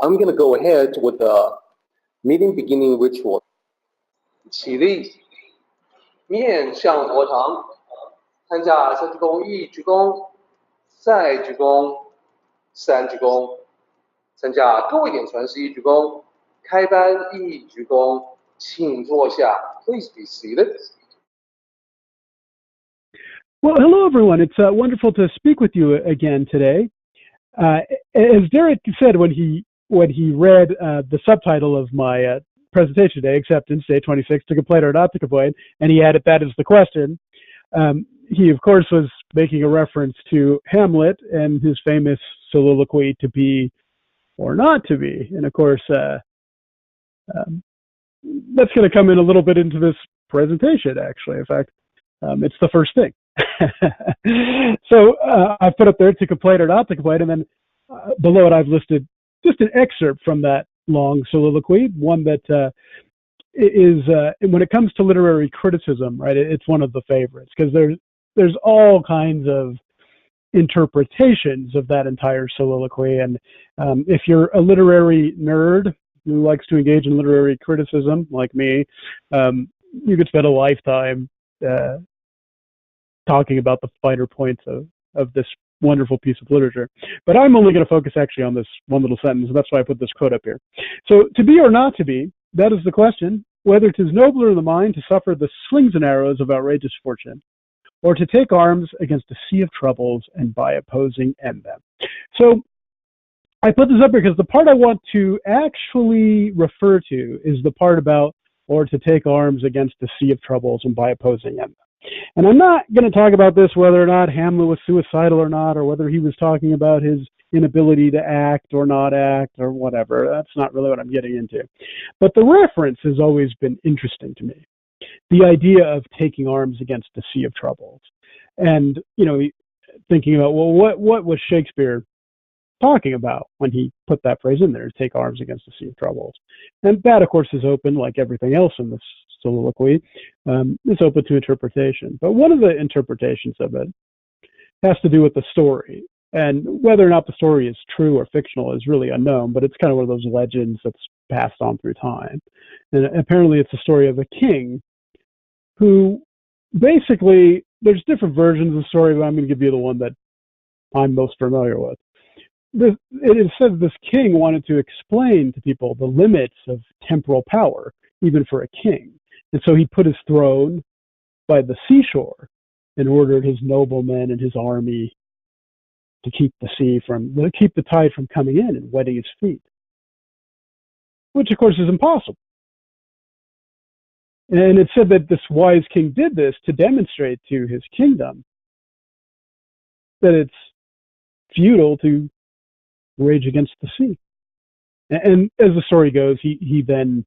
I'm going to go ahead with the meeting beginning ritual. 起立，面向佛堂，参加三鞠躬、一鞠躬、再鞠躬、三鞠躬，参加各位点传世一鞠躬，开班一鞠躬，请坐下。Please be seated. Well, hello, everyone. It's wonderful to speak with you again today. As Derek said when he read the subtitle of my presentation today, Acceptance, Day 26, to complain or not to complain, and he added that as the question, he, of course, was making a reference to Hamlet and his famous soliloquy, to be or not to be. And, of course, that's going to come in a little bit into this presentation, actually. In fact, it's the first thing. So I put up there to complain or not to complain, and then below it I've listed just an excerpt from that long soliloquy, one that is, when it comes to literary criticism, right, it's one of the favorites, because there's all kinds of interpretations of that entire soliloquy, and if you're a literary nerd who likes to engage in literary criticism, like me, you could spend a lifetime talking about the finer points of this wonderful piece of literature. But I'm only going to focus actually on this one little sentence, and that's why I put this quote up here. So, to be or not to be, that is the question, whether 'tis nobler in the mind to suffer the slings and arrows of outrageous fortune, or to take arms against a sea of troubles and by opposing end them. So, I put this up here because the part I want to actually refer to is the part about, or to take arms against a sea of troubles and by opposing end them. And I'm not going to talk about this, whether or not Hamlet was suicidal or not, or whether he was talking about his inability to act or not act or whatever. That's not really what I'm getting into. But the reference has always been interesting to me. The idea of taking arms against a sea of troubles. And, you know, thinking about, well, what was Shakespeare talking about when he put that phrase in there, take arms against a sea of troubles? And that, of course, is open, like everything else in this soliloquy, is open to interpretation. But one of the interpretations of it has to do with the story. And whether or not the story is true or fictional is really unknown, but it's kind of one of those legends that's passed on through time. And apparently it's the story of a king who basically, there's different versions of the story, but I'm going to give you the one that I'm most familiar with. It is said this king wanted to explain to people the limits of temporal power, even for a king. And so he put his throne by the seashore and ordered his noblemen and his army to keep the tide from coming in and wetting his feet, which of course is impossible. And it's said that this wise king did this to demonstrate to his kingdom that it's futile to rage against the sea. And as the story goes, he then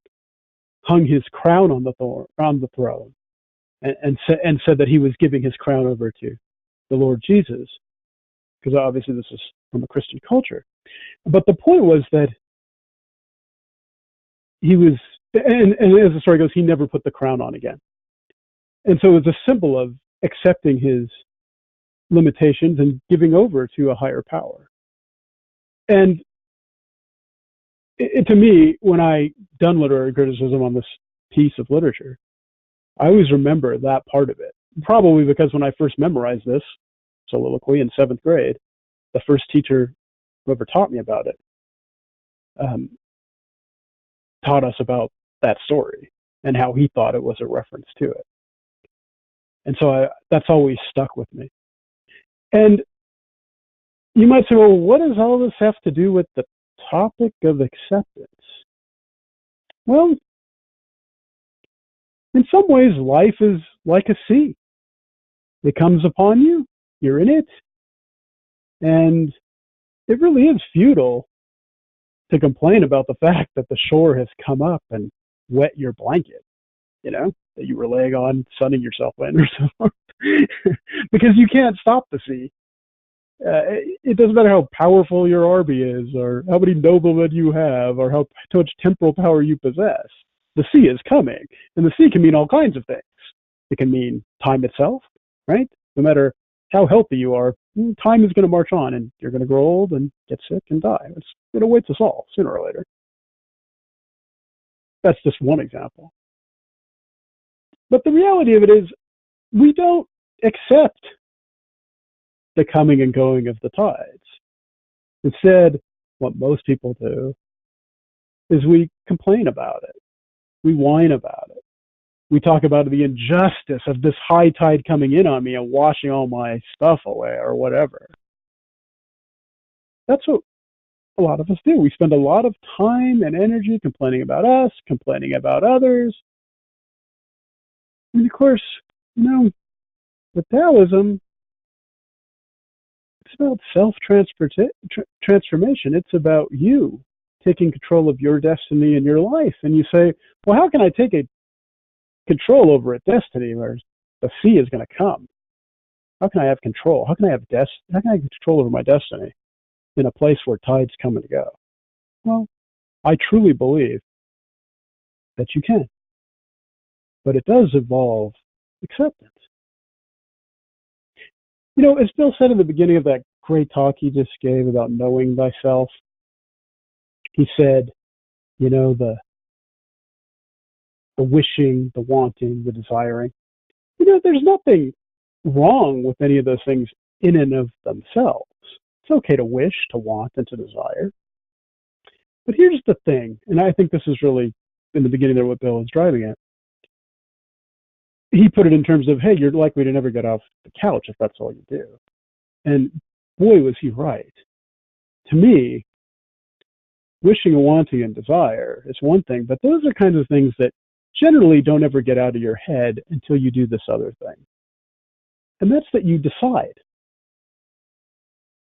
hung his crown on the throne and said that he was giving his crown over to the Lord Jesus, because obviously this is from a Christian culture. But the point was that he was, and as the story goes, he never put the crown on again. And so it was a symbol of accepting his limitations and giving over to a higher power. And to me, when I done literary criticism on this piece of literature, I always remember that part of it. Probably because when I first memorized this soliloquy in 7th grade, the first teacher who ever taught me about it taught us about that story and how he thought it was a reference to it. And so that's always stuck with me. And you might say, well, what does all this have to do with the topic of acceptance? Well, in some ways, life is like a sea. It comes upon you, you're in it, and it really is futile to complain about the fact that the shore has come up and wet your blanket, you know, that you were laying on, sunning yourself in or something, because you can't stop the sea. It doesn't matter how powerful your army is, or how many noblemen you have, or how much temporal power you possess. The sea is coming, and the sea can mean all kinds of things. It can mean time itself, right? No matter how healthy you are time is going to march on, and you're going to grow old and get sick and die. It awaits us all sooner or later. That's just one example. But the reality of it is, we don't accept the coming and going of the tides. Instead, what most people do is we complain about it. We whine about it. We talk about the injustice of this high tide coming in on me and washing all my stuff away or whatever. That's what a lot of us do. We spend a lot of time and energy complaining about us, complaining about others. And of course, with Taoism, it's about self-transformation. It's about you taking control of your destiny in your life. And you say, well, how can I take control over a destiny where the sea is going to come? How can I have control? How can I have control over my destiny in a place where tides come and go? Well, I truly believe that you can. But it does involve acceptance. As Bill said in the beginning of that great talk he just gave about knowing thyself, he said, the wishing, the wanting, the desiring. There's nothing wrong with any of those things in and of themselves. It's okay to wish, to want, and to desire. But here's the thing, and I think this is really, in the beginning there, what Bill was driving at. He put it in terms of, hey, you're likely to never get off the couch if that's all you do. And boy, was he right. To me, wishing and wanting and desire is one thing, but those are kinds of things that generally don't ever get out of your head until you do this other thing. And that's that you decide.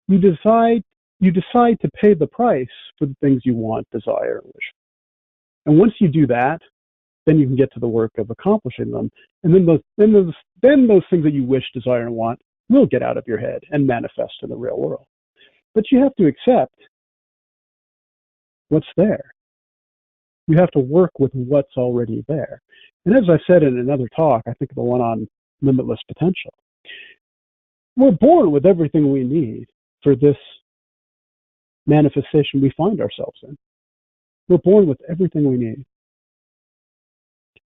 You decide to pay the price for the things you want, desire, and wish. And once you do that, then you can get to the work of accomplishing them. And then those things that you wish, desire, and want will get out of your head and manifest in the real world. But you have to accept what's there. You have to work with what's already there. And as I said in another talk, I think the one on limitless potential, we're born with everything we need for this manifestation we find ourselves in. We're born with everything we need.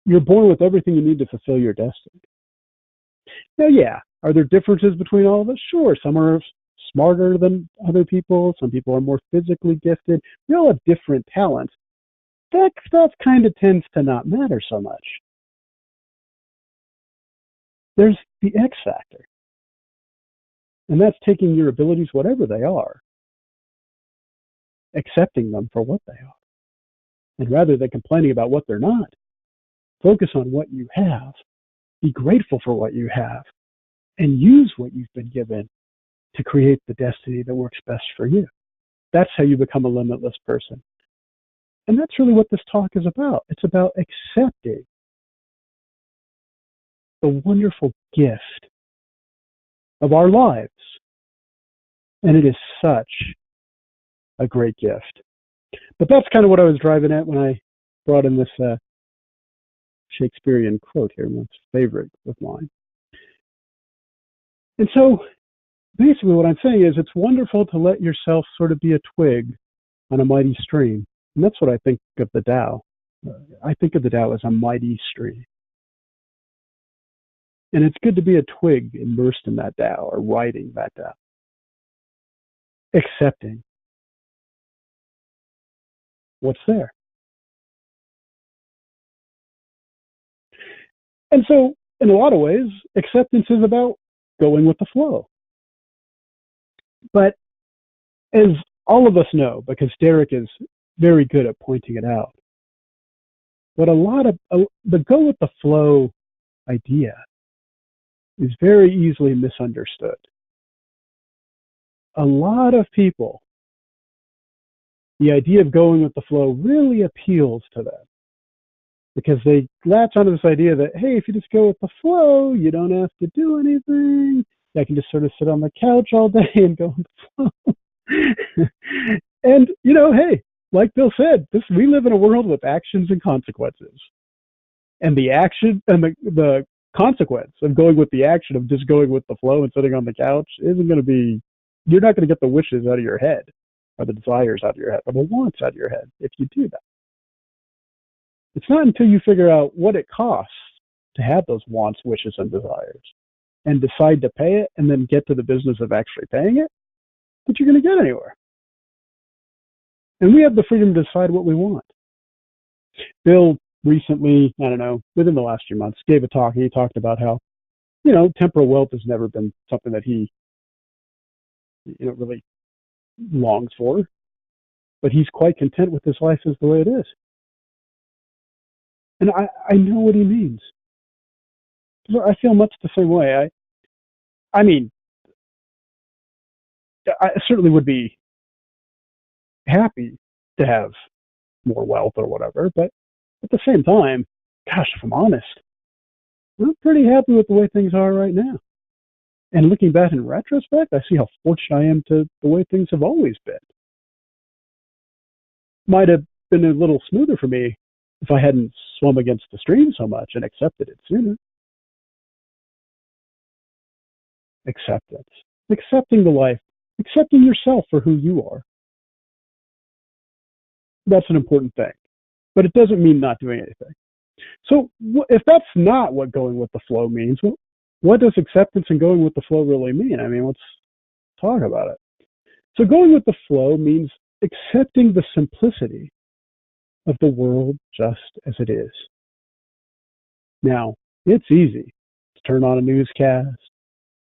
You're born with everything you need to fulfill your destiny. Now, yeah, are there differences between all of us? Sure, some are smarter than other people. Some people are more physically gifted. We all have different talents. That stuff kind of tends to not matter so much. There's the X factor. And that's taking your abilities, whatever they are, accepting them for what they are. And rather than complaining about what they're not, focus on what you have. Be grateful for what you have. And use what you've been given to create the destiny that works best for you. That's how you become a limitless person. And that's really what this talk is about. It's about accepting the wonderful gift of our lives. And it is such a great gift. But that's kind of what I was driving at when I brought in this Shakespearean quote here, my favorite of mine. And so basically what I'm saying is it's wonderful to let yourself sort of be a twig on a mighty stream. And that's what I think of the Tao. I think of the Tao as a mighty stream. And it's good to be a twig immersed in that Tao or riding that Tao. Accepting what's there. And so, in a lot of ways, acceptance is about going with the flow. But as all of us know, because Derek is very good at pointing it out, but a lot of the go with the flow idea is very easily misunderstood. A lot of people, the idea of going with the flow really appeals to them because they latch onto this idea that, hey, if you just go with the flow, you don't have to do anything. I can just sort of sit on the couch all day and go with the flow. And, hey, like Bill said, we live in a world with actions and consequences. And the action and the consequence of going with the action of just going with the flow and sitting on the couch isn't going to be, you're not going to get the wishes out of your head, or the desires out of your head, or the wants out of your head if you do that. It's not until you figure out what it costs to have those wants, wishes, and desires, and decide to pay it, and then get to the business of actually paying it, that you're going to get anywhere. And we have the freedom to decide what we want. Bill recently, I don't know, within the last few months, gave a talk, and he talked about how, temporal wealth has never been something that he, really longs for, but he's quite content with his life as the way it is. And I know what he means. I feel much the same way. I mean, I certainly would be happy to have more wealth or whatever, but at the same time, gosh, if I'm honest, I'm pretty happy with the way things are right now. And looking back in retrospect, I see how fortunate I am to the way things have always been. Might have been a little smoother for me if I hadn't swum against the stream so much and accepted it sooner. Acceptance. Accepting the life. Accepting yourself for who you are. That's an important thing. But it doesn't mean not doing anything. So if that's not what going with the flow means, what does acceptance and going with the flow really mean? I mean, let's talk about it. So going with the flow means accepting the simplicity of the world just as it is. Now, it's easy to turn on a newscast,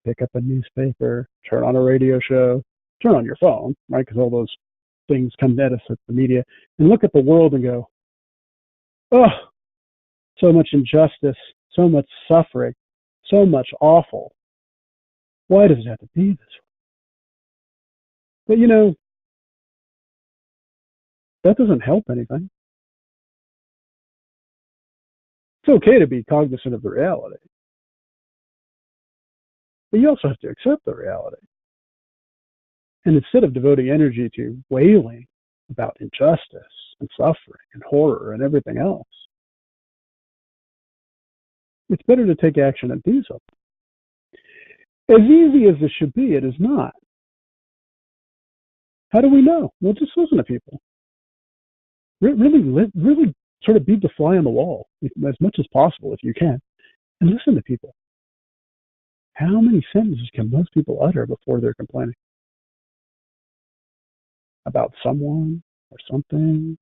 pick up a newspaper, turn on a radio show, turn on your phone, right? Because all those things come at us at the media, and look at the world and go, oh, so much injustice, so much suffering, so much awful. Why does it have to be this way? But that doesn't help anything. It's okay to be cognizant of the reality, but you also have to accept the reality. And instead of devoting energy to wailing about injustice and suffering and horror and everything else, it's better to take action and do something. As easy as this should be, it is not. How do we know? Well, just listen to people. Really sort of be the fly on the wall as much as possible if you can, and listen to people. How many sentences can most people utter before they're complaining about someone or something?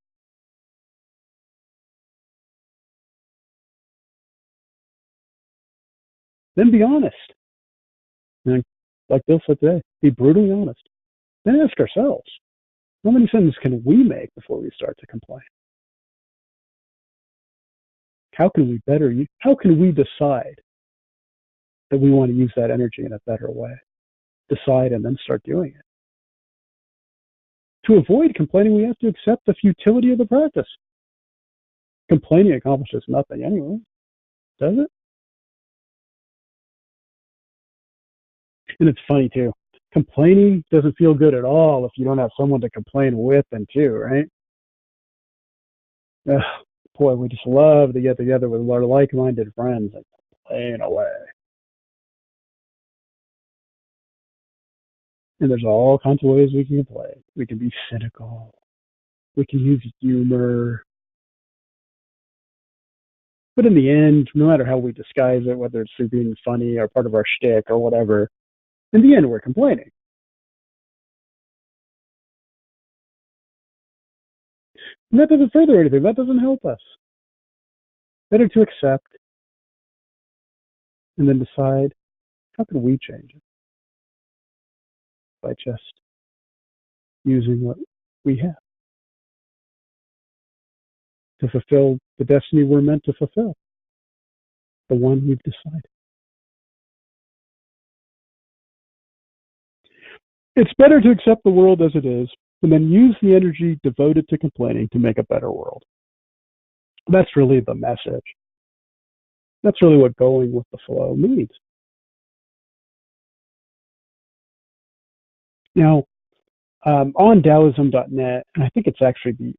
Then be honest. And like Bill said today, be brutally honest. Then ask ourselves, how many sentences can we make before we start to complain? How can we decide that we want to use that energy in a better way? Decide and then start doing it. To avoid complaining, we have to accept the futility of the practice. Complaining accomplishes nothing anyway, does it? And it's funny too. Complaining doesn't feel good at all if you don't have someone to complain with and to, right? Ugh, boy, we just love to get together with our like-minded friends and complain away. And there's all kinds of ways we can complain. We can be cynical. We can use humor. But in the end, no matter how we disguise it, whether it's through being funny or part of our shtick or whatever, in the end, we're complaining. And that doesn't further anything. That doesn't help us. Better to accept and then decide, how can we change it? By just using what we have to fulfill the destiny we're meant to fulfill, the one we've decided. It's better to accept the world as it is and then use the energy devoted to complaining to make a better world. That's really the message. That's really what going with the flow means. Now, on Taoism.net, and I think it's actually the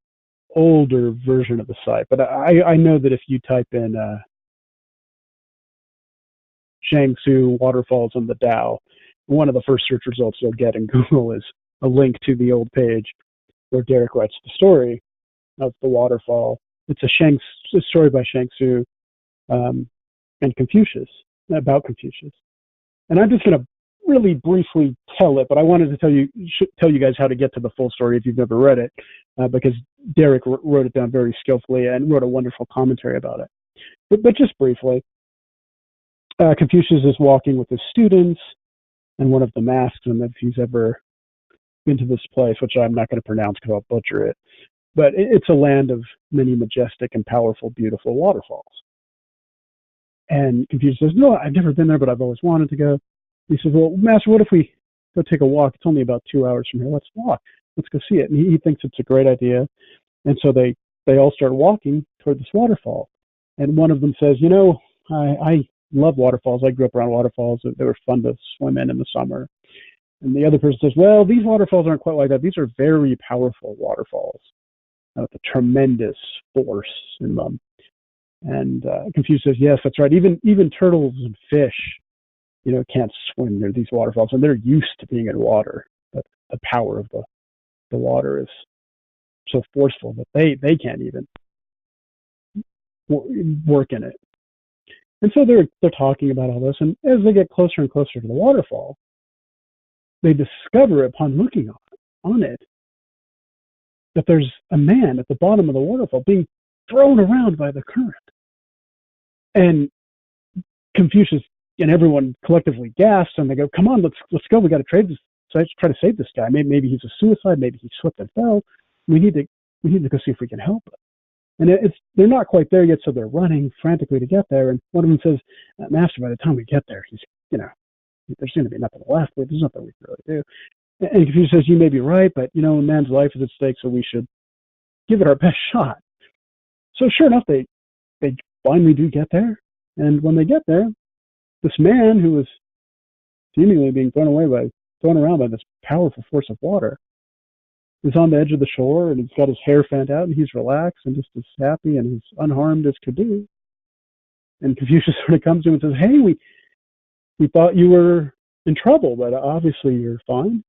older version of the site, but I know that if you type in Jiangsu waterfalls in the Tao. One of the first search results you'll get in Google is a link to the old page where Derek writes the story of the waterfall. It's a story by Jiangsu and Confucius, about Confucius. And I'm just going to really briefly tell it, but I wanted to tell you guys how to get to the full story if you've never read it, because Derek wrote it down very skillfully and wrote a wonderful commentary about it. But just briefly, Confucius is walking with his students, and one of them asks him if he's ever been to this place, which I'm not going to pronounce because I'll butcher it. But it's a land of many majestic and powerful, beautiful waterfalls. And Confucius says, no, I've never been there, but I've always wanted to go. He says, well, Master, what if we go take a walk? It's only about 2 hours from here. Let's walk. Let's go see it. And he thinks it's a great idea. And so they all start walking toward this waterfall. And one of them says, you know, I love waterfalls. I grew up around waterfalls. They were fun to swim in the summer. And the other person says, well, these waterfalls aren't quite like that. These are very powerful waterfalls with a tremendous force in them. And Confucius says, yes, that's right. Even turtles and fish, you know, can't swim near these waterfalls, and they're used to being in water. But the power of the water is so forceful that they can't even work in it. And so they're talking about all this, and as they get closer and closer to the waterfall, they discover upon looking on it that there's a man at the bottom of the waterfall being thrown around by the current. And Confucius and everyone collectively gasps, and they go, come on, let's go. We got to try to save this guy. Maybe he's a suicide. Maybe he slipped and fell. We need to go see if we can help him. And they're not quite there yet, so they're running frantically to get there. And one of them says, Master, by the time we get there, he's, you know, there's going to be nothing left. There's nothing we can really do. And Confucius says, you may be right, but, you know, man's life is at stake, so we should give it our best shot. So sure enough, they finally do get there. And when they get there, this man who was seemingly being thrown around by this powerful force of water is on the edge of the shore, and he's got his hair fanned out, and he's relaxed and just as happy and as unharmed as could be. And Confucius sort of comes to him and says, hey, we thought you were in trouble, but obviously you're fine.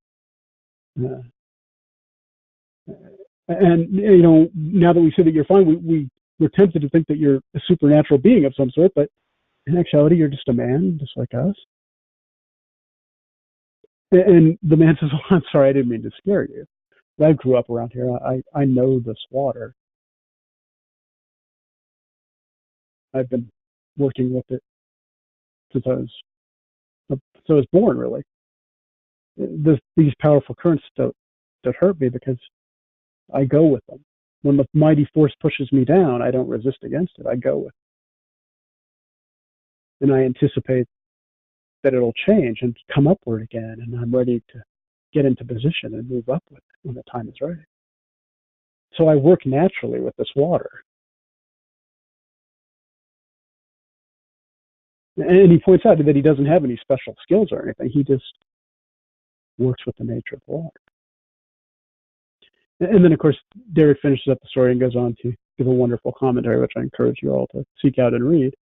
And, you know, now that we see that you're fine, we're tempted to think that you're a supernatural being of some sort, but in actuality, you're just a man, just like us. And the man says, oh, I'm sorry, I didn't mean to scare you. I grew up around here. I know this water. I've been working with it since I was born, really. These powerful currents don't hurt me because I go with them. When the mighty force pushes me down, I don't resist against it. I go with it. And I anticipate that it'll change and come upward again, and I'm ready to get into position and move up with it when the time is right. So I work naturally with this water. And he points out that he doesn't have any special skills or anything. He just works with the nature of the water. And then, of course, Derek finishes up the story and goes on to give a wonderful commentary, which I encourage you all to seek out and read.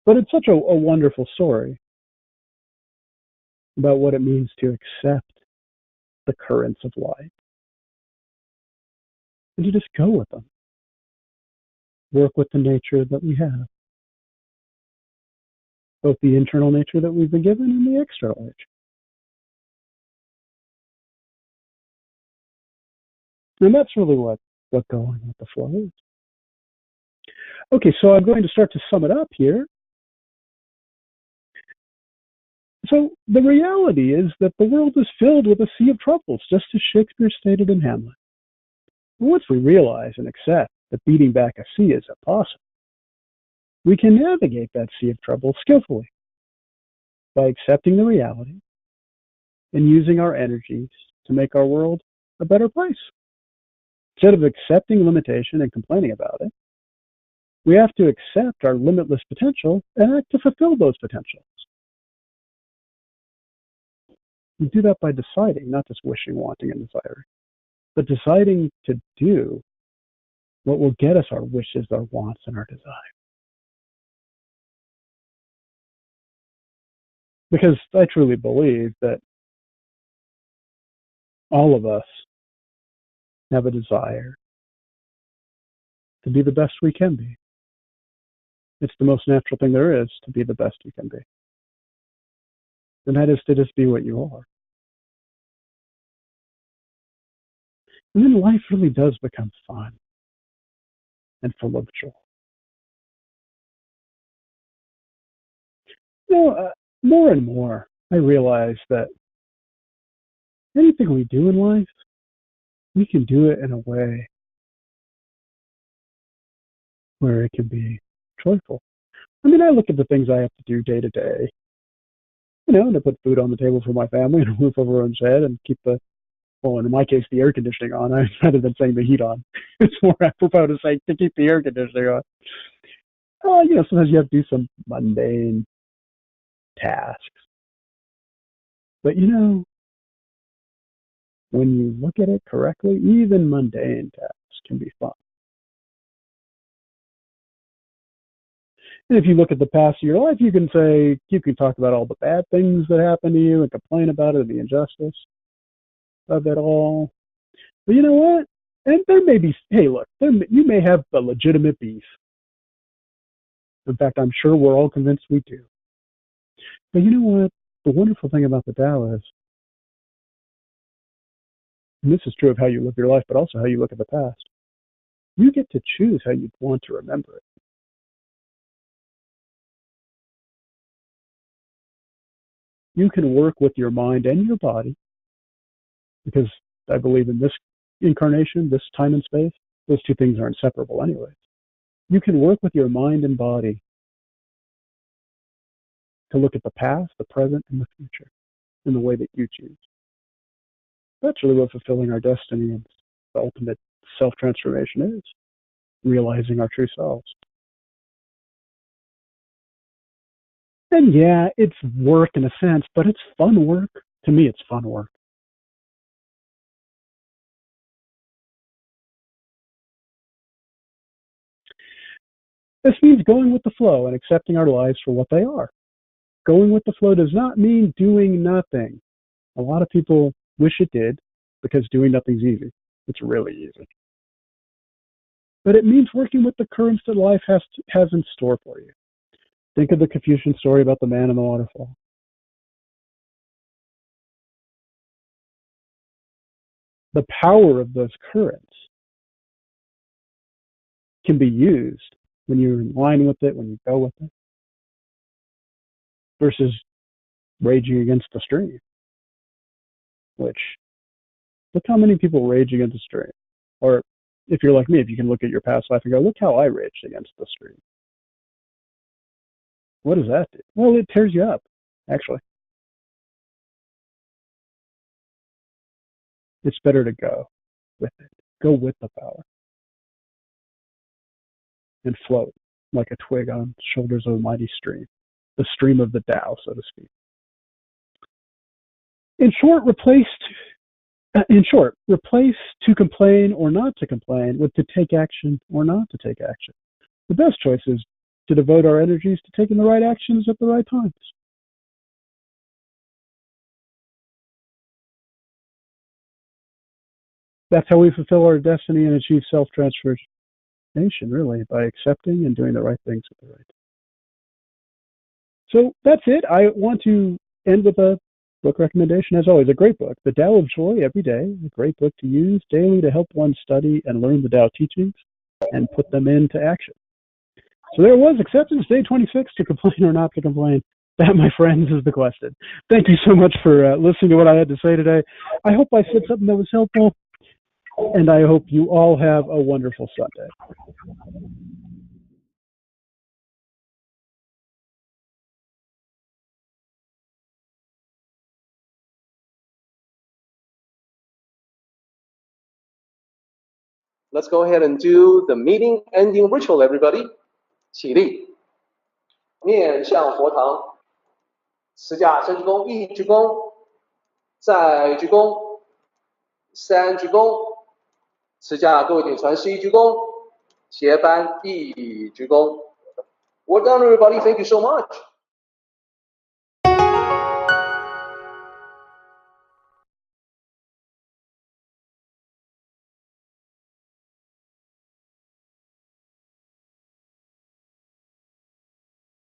But it's such a wonderful story about what it means to accept the currents of life and to just go with them. Work with the nature that we have, both the internal nature that we've been given and the external nature. And that's really what going with the flow is. Okay, so I'm going to start to sum it up here. So the reality is that the world is filled with a sea of troubles, just as Shakespeare stated in Hamlet. Once we realize and accept that beating back a sea is impossible, we can navigate that sea of trouble skillfully by accepting the reality and using our energies to make our world a better place. Instead of accepting limitation and complaining about it, we have to accept our limitless potential and act to fulfill those potentials. We do that by deciding, not just wishing, wanting, and desiring, but deciding to do what will get us our wishes, our wants, and our desires. Because I truly believe that all of us have a desire to be the best we can be. It's the most natural thing there is to be the best you can be. And that is to just be what you are. And then life really does become fun and full of joy. More and more, I realize that anything we do in life, we can do it in a way where it can be joyful. I mean, I look at the things I have to do day to day, to put food on the table for my family and a roof over one's head and keep in my case, the air conditioning on, rather than saying the heat on. It's more apropos to say to keep the air conditioning on. Sometimes you have to do some mundane tasks. But when you look at it correctly, even mundane tasks can be fun. And if you look at the past of your life, you can talk about all the bad things that happened to you and complain about it and the injustice of it all. But you know what? And there may be, hey, look, you may have a legitimate beef. In fact, I'm sure we're all convinced we do. But you know what? The wonderful thing about the Tao is, and this is true of how you live your life, but also how you look at the past, you get to choose how you want to remember it. You can work with your mind and your body, because I believe in this incarnation, this time and space, those two things are inseparable anyway. You can work with your mind and body to look at the past, the present, and the future in the way that you choose. That's really what fulfilling our destiny and the ultimate self-transformation is, realizing our true selves. And yeah, it's work in a sense, but it's fun work. To me, it's fun work. This means going with the flow and accepting our lives for what they are. Going with the flow does not mean doing nothing. A lot of people wish it did, because doing nothing's easy. It's really easy. But it means working with the currents that life has in store for you. Think of the Confucian story about the man and the waterfall. The power of those currents can be used when you're in line with it, when you go with it, versus raging against the stream. Which, look how many people rage against the stream. Or if you're like me, if you can look at your past life and go, look how I raged against the stream. What does that do? Well, it tears you up, actually. It's better to go with it. Go with the power. And float like a twig on the shoulders of a mighty stream. The stream of the Tao, so to speak. In short, replace to complain or not to complain with to take action or not to take action. The best choice is to devote our energies to taking the right actions at the right times. That's how we fulfill our destiny and achieve self-transformation, really, by accepting and doing the right things at the right time. So that's it. I want to end with a book recommendation, as always. A great book, The Tao of Joy Every Day, a great book to use daily to help one study and learn the Tao teachings and put them into action. So there it was, acceptance, day 26, to complain or not to complain. That, my friends, is the question. Thank you so much for listening to what I had to say today. I hope I said something that was helpful, and I hope you all have a wonderful Sunday. Let's go ahead and do the meeting ending ritual, everybody. 起立，面向佛堂，持架深鞠躬，一鞠躬，再鞠躬，三鞠躬，持架各位顶传十一鞠躬，斜翻一鞠躬。Well done, everybody. Thank you so much.